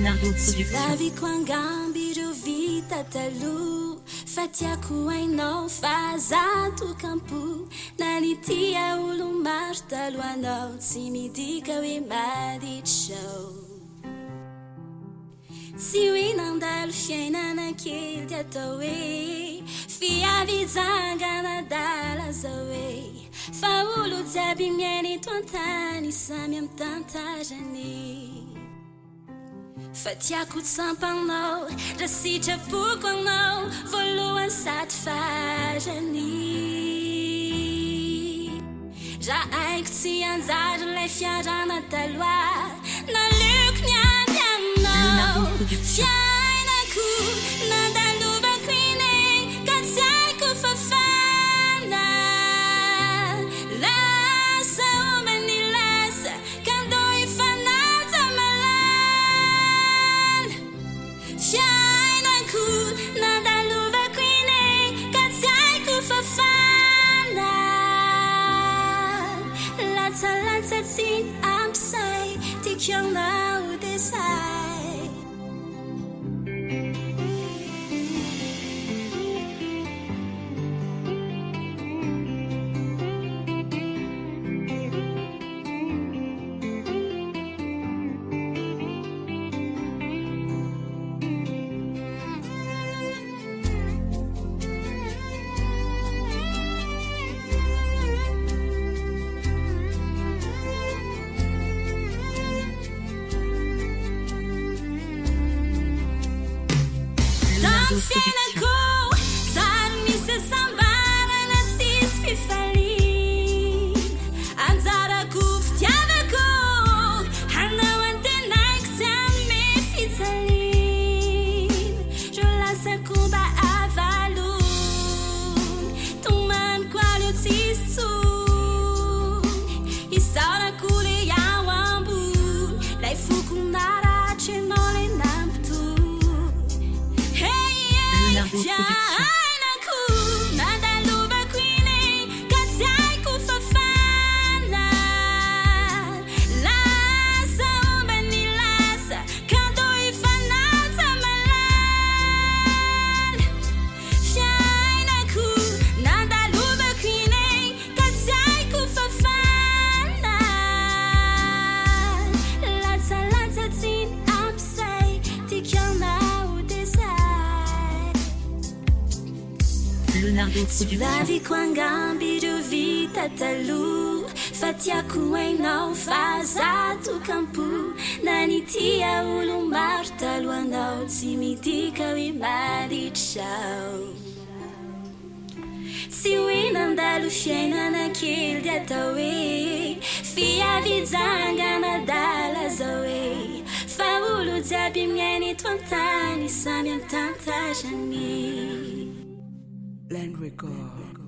Laviko angambireo vita taloha fa tiako hainao fa zato kampo na nitia olo maro talohanao tsy midika hoe maditro tsy hoe nandalo fiainana kely ty atao hoe fiavizangana dala zao hoe fa olo jiaby miainy eto antany samy amy tantarany fa tiako tsampanao raha sitrapoko anao voalohany sady farany raha aiko tsy anjary lay fiarana taloha naleoko niany aminao fiainako nandalovako iny ka tsy aiko fafana lasa ombany lasa ka ndo ifanaja malala fiainako nandalovako iny ka tsy aiko fafana latsalatsa tsy ampsay tikianao desay Fiainako sary misy sambarana tsisy fifaliana anjarako fitiavako hanao antenaiko tsy ame fijaliana ro lasako mba avalony tomaniko aleo tsisy tsony hisaorako le ao ambony lay foko naratra enao le Fiainako nandalovako iny ka tsy aiko fafana lasa ombany lasa ka ndo ifanaja malala fiainako nandalovako iny ka tsy aiko fafana latsalatsa tsy ampsay tikianao desay tsy laviko angambireo vita taloha fa tiako hainao fa zato kampo na nitia olo maro talohanao tsy midika hoe maditro tsy hoe nandalo fiainana kely ty atao hoe fiavizangana dala zao hoe fa olo jiaby miainy eto antany samy amy tantarany Lain'a Prod